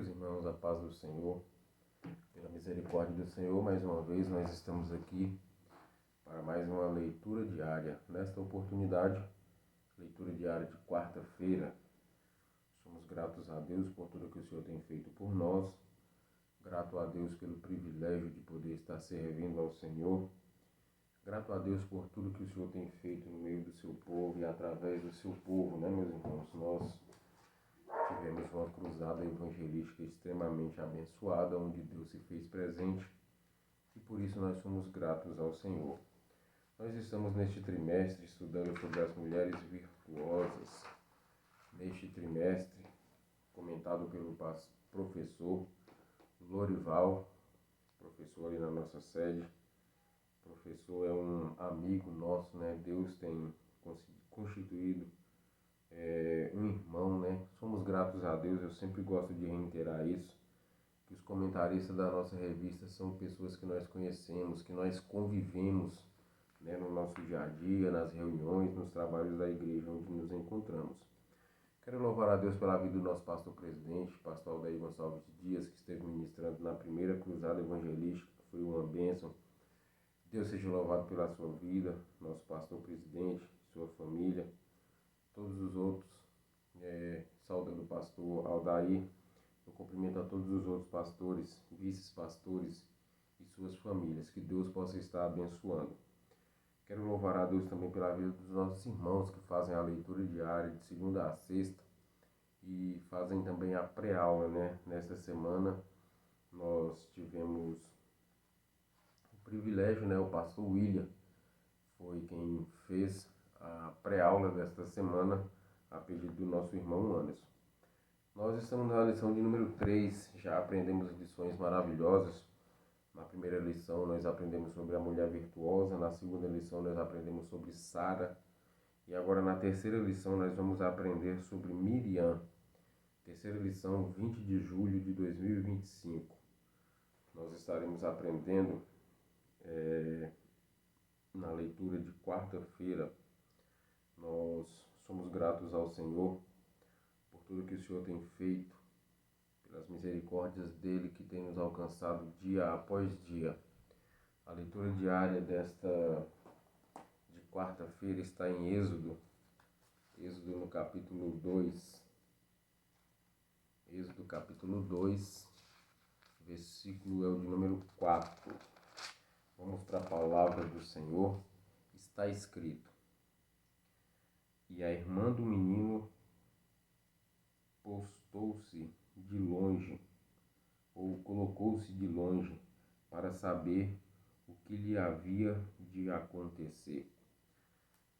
Meus irmãos, a paz do Senhor, pela misericórdia do Senhor, mais uma vez nós estamos aqui para mais uma leitura diária. Nesta oportunidade, leitura diária de quarta-feira, somos gratos a Deus por tudo que o Senhor tem feito por nós, grato a Deus pelo privilégio de poder estar servindo ao Senhor, grato a Deus por tudo que o Senhor tem feito no meio do seu povo e através do seu povo, né, meus irmãos? Nós tivemos uma cruzada evangelística extremamente abençoada, onde Deus se fez presente e por isso nós somos gratos ao Senhor. Nós estamos neste trimestre estudando sobre as mulheres virtuosas. Neste trimestre, comentado pelo professor Lorival, professor ali na nossa sede. O professor é um amigo nosso, né? Deus tem constituído um irmão, né? Somos gratos a Deus, eu sempre gosto de reiterar isso, que os comentaristas da nossa revista são pessoas que nós conhecemos, que nós convivemos, né, no nosso dia a dia, nas reuniões, nos trabalhos da igreja onde nos encontramos. Quero louvar a Deus pela vida do nosso pastor presidente, pastor Aldair Gonçalves Dias, que esteve ministrando na primeira cruzada evangelística, foi uma bênção. Deus seja louvado pela sua vida, nosso pastor presidente, sua família, todos os outros, saudando o pastor Aldair, eu cumprimento a todos os outros pastores, vice-pastores e suas famílias, que Deus possa estar abençoando. Quero louvar a Deus também pela vida dos nossos irmãos que fazem a leitura diária de segunda a sexta e fazem também a pré-aula, né? Nesta semana nós tivemos o privilégio, né? O pastor William foi quem fez a pré-aula desta semana a pedido do nosso irmão Anderson. Nós estamos na lição de número 3, já aprendemos lições maravilhosas. Na primeira lição nós aprendemos sobre a mulher virtuosa, na segunda lição nós aprendemos sobre Sara e agora na terceira lição nós vamos aprender sobre Miriam. Terceira lição, 20 de julho de 2025. Nós estaremos aprendendo na leitura de quarta-feira. Nós somos gratos ao Senhor por tudo que o Senhor tem feito, pelas misericórdias dele que tem nos alcançado dia após dia. A leitura diária de quarta-feira está em Êxodo no capítulo 2. Êxodo capítulo 2, versículo é o de número 4. Vamos para a palavra do Senhor. Está escrito: E a irmã do menino postou-se de longe, ou colocou-se de longe, para saber o que lhe havia de acontecer.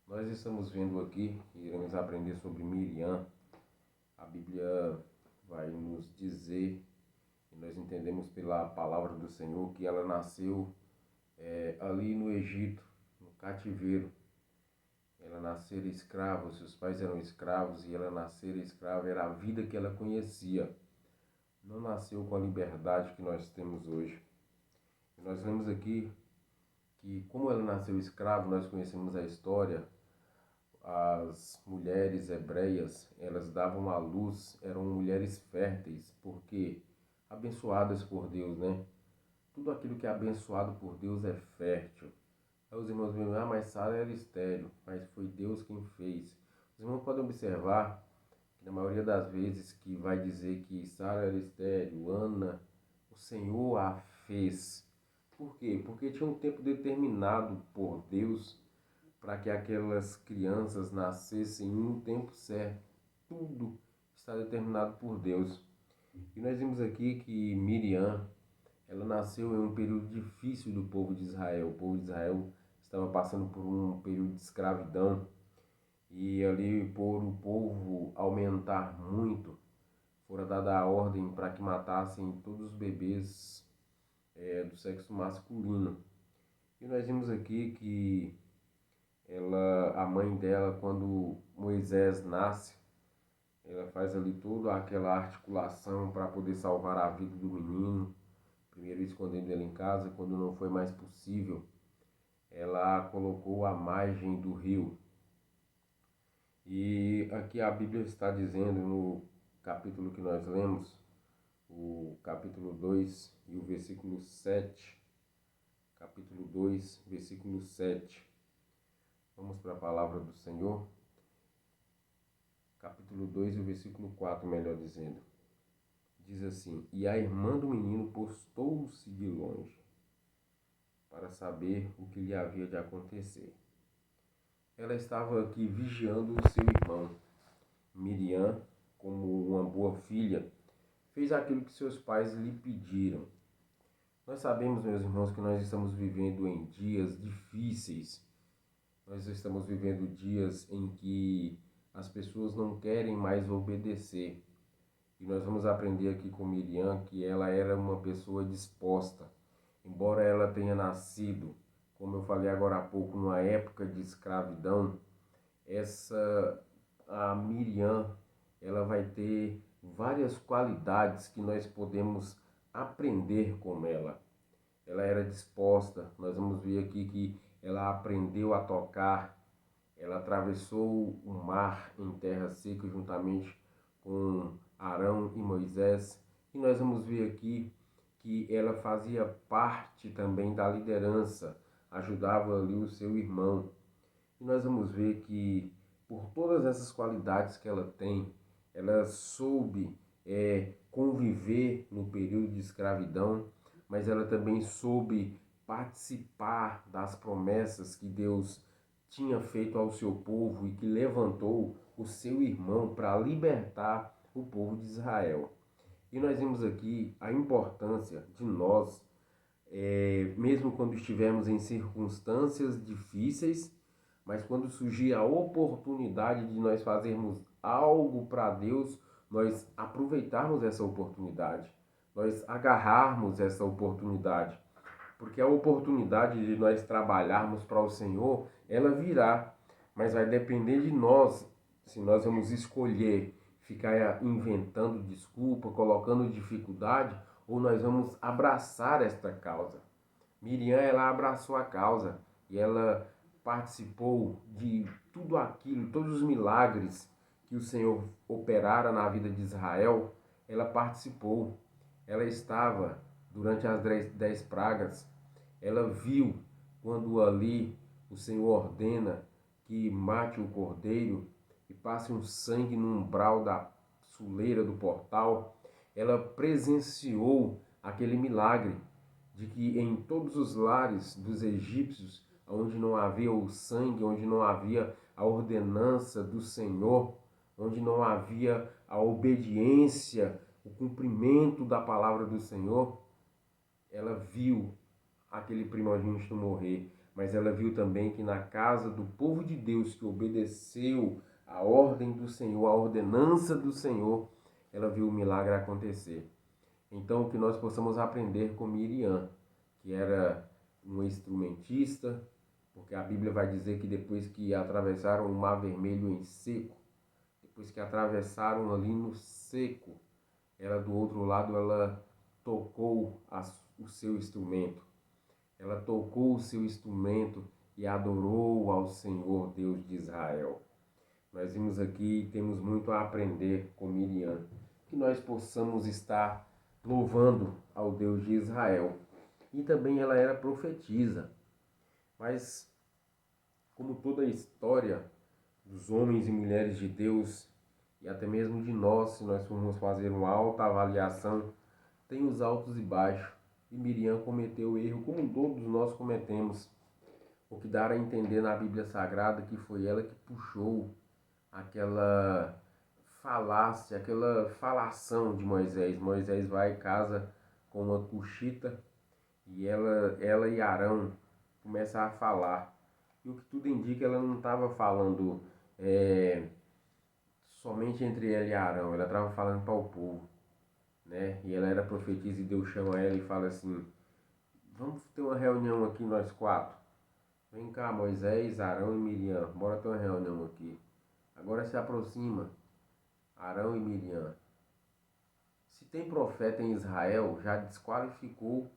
Nós estamos vendo aqui, iremos aprender sobre Miriam. A Bíblia vai nos dizer, e nós entendemos pela palavra do Senhor, que ela nasceu ali no Egito, no cativeiro. Ela nascera escrava, seus pais eram escravos e ela nascera escrava, era a vida que ela conhecia. Não nasceu com a liberdade que nós temos hoje. E nós lemos aqui que, como ela nasceu escrava, nós conhecemos a história, as mulheres hebreias, elas davam à luz, eram mulheres férteis, porque abençoadas por Deus, né? Tudo aquilo que é abençoado por Deus é fértil. Aí os irmãos me mas Sara era estéril, mas foi Deus quem fez. Os irmãos podem observar que na maioria das vezes que vai dizer que Sara era estéril, Ana, o Senhor a fez. Por quê? Porque tinha um tempo determinado por Deus para que aquelas crianças nascessem em um tempo certo. Tudo está determinado por Deus. E nós vimos aqui que Miriam, ela nasceu em um período difícil do povo de Israel. O povo de Israel estava passando por um período de escravidão. E ali, por o povo aumentar muito, fora dada a ordem para que matassem todos os bebês do sexo masculino. E nós vimos aqui que a mãe dela, quando Moisés nasce, ela faz ali toda aquela articulação para poder salvar a vida do menino, primeiro escondendo ele em casa. Quando não foi mais possível, ela colocou à margem do rio. E aqui a Bíblia está dizendo, no capítulo que nós lemos, o o capítulo 2 e o versículo 7. Capítulo 2, versículo 7. Vamos para a palavra do Senhor. Capítulo 2 e o versículo 4, melhor dizendo. Diz assim: E a irmã do menino postou-se de longe para saber o que lhe havia de acontecer. Ela estava aqui vigiando o seu irmão. Miriam, como uma boa filha, fez aquilo que seus pais lhe pediram. Nós sabemos, meus irmãos, que nós estamos vivendo em dias difíceis. Nós estamos vivendo dias em que as pessoas não querem mais obedecer. E nós vamos aprender aqui com Miriam que ela era uma pessoa disposta. Embora ela tenha nascido, como eu falei agora há pouco, numa época de escravidão, a Miriam, ela vai ter várias qualidades que nós podemos aprender com ela. Ela era disposta, nós vamos ver aqui que ela aprendeu a tocar, ela atravessou o mar em terra seca juntamente com Arão e Moisés. E nós vamos ver aqui que ela fazia parte também da liderança, ajudava ali o seu irmão. E nós vamos ver que por todas essas qualidades que ela tem, ela soube conviver no período de escravidão, mas ela também soube participar das promessas que Deus tinha feito ao seu povo e que levantou o seu irmão para libertar o povo de Israel. E nós vimos aqui a importância de nós, mesmo quando estivermos em circunstâncias difíceis, mas quando surgir a oportunidade de nós fazermos algo para Deus, nós aproveitarmos essa oportunidade, nós agarrarmos essa oportunidade. Porque a oportunidade de nós trabalharmos para o Senhor, ela virá, mas vai depender de nós, se nós vamos escolher ficar inventando desculpa, colocando dificuldade, ou nós vamos abraçar esta causa. Miriam, ela abraçou a causa e ela participou de tudo aquilo, todos os milagres que o Senhor operara na vida de Israel, ela participou. Ela estava durante as 10 pragas, ela viu quando ali o Senhor ordena que mate o cordeiro e passe um sangue no umbral da soleira do portal, ela presenciou aquele milagre de que em todos os lares dos egípcios, onde não havia o sangue, onde não havia a ordenança do Senhor, onde não havia a obediência, o cumprimento da palavra do Senhor, ela viu aquele primogênito morrer, mas ela viu também que na casa do povo de Deus que obedeceu a ordem do Senhor, a ordenança do Senhor, ela viu o milagre acontecer. Então, que nós possamos aprender com Miriam, que era uma instrumentista, porque a Bíblia vai dizer que depois que atravessaram o Mar Vermelho em seco, depois que atravessaram ali no seco, ela do outro lado, ela tocou o seu instrumento. Ela tocou o seu instrumento e adorou ao Senhor Deus de Israel. Nós vimos aqui, temos muito a aprender com Miriam, que nós possamos estar louvando ao Deus de Israel. E também ela era profetisa. Mas, como toda a história dos homens e mulheres de Deus, e até mesmo de nós, se nós formos fazer uma alta avaliação, tem os altos e baixos. E Miriam cometeu erro, como todos nós cometemos. O que dá a entender na Bíblia Sagrada que foi ela que puxou aquela falácia, aquela falação de Moisés. Moisés vai e casa com uma cuxita e ela e Arão começam a falar. E o que tudo indica, ela não estava falando somente entre ela e Arão, ela estava falando para o povo, né? E ela era profetisa e Deus chama ela e fala assim: vamos ter uma reunião aqui nós quatro. Vem cá, Moisés, Arão e Miriam, bora ter uma reunião aqui. Agora se aproxima Arão e Miriam. Se tem profeta em Israel, já desqualificou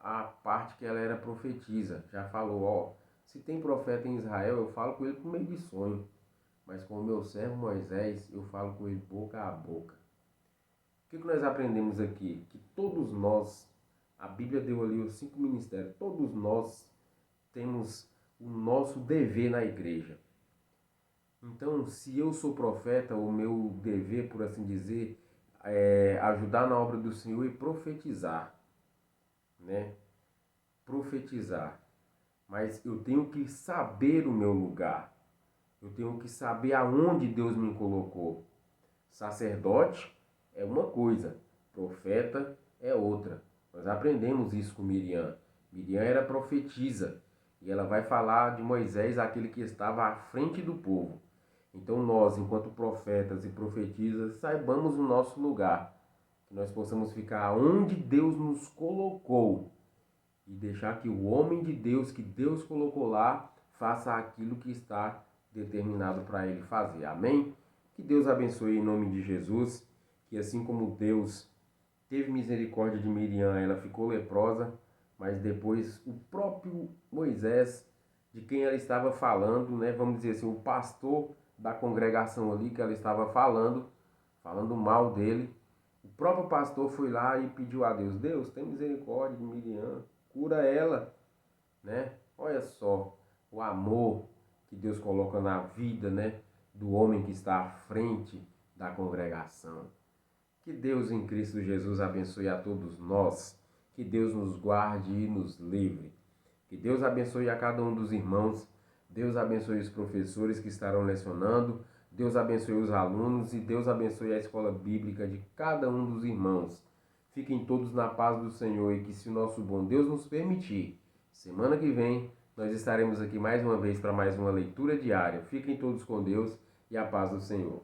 a parte que ela era profetisa. Já falou, ó, se tem profeta em Israel, eu falo com ele por meio de sonho. Mas com o meu servo Moisés, eu falo com ele boca a boca. que nós aprendemos aqui? Que todos nós, a Bíblia deu ali os 5 ministérios, todos nós temos o nosso dever na igreja. Então, se eu sou profeta, o meu dever, por assim dizer, é ajudar na obra do Senhor e profetizar, né? Profetizar. Mas eu tenho que saber o meu lugar. Eu tenho que saber aonde Deus me colocou. Sacerdote é uma coisa, profeta é outra. Nós aprendemos isso com Miriam. Miriam era profetisa e ela vai falar de Moisés, aquele que estava à frente do povo. Então nós, enquanto profetas e profetisas, saibamos o nosso lugar, que nós possamos ficar onde Deus nos colocou e deixar que o homem de Deus, que Deus colocou lá, faça aquilo que está determinado para ele fazer. Amém? Que Deus abençoe em nome de Jesus, que assim como Deus teve misericórdia de Miriam, ela ficou leprosa, mas depois o próprio Moisés, de quem ela estava falando, né, vamos dizer assim, o pastor da congregação ali que ela estava falando mal dele, o próprio pastor foi lá e pediu a Deus, Deus, tem misericórdia de Miriam, cura ela, né? Olha só o amor que Deus coloca na vida, né, do homem que está à frente da congregação. Que Deus em Cristo Jesus abençoe a todos nós, que Deus nos guarde e nos livre. Que Deus abençoe a cada um dos irmãos, Deus abençoe os professores que estarão lecionando, Deus abençoe os alunos e Deus abençoe a escola bíblica de cada um dos irmãos. Fiquem todos na paz do Senhor e que, se o nosso bom Deus nos permitir, semana que vem nós estaremos aqui mais uma vez para mais uma leitura diária. Fiquem todos com Deus e a paz do Senhor.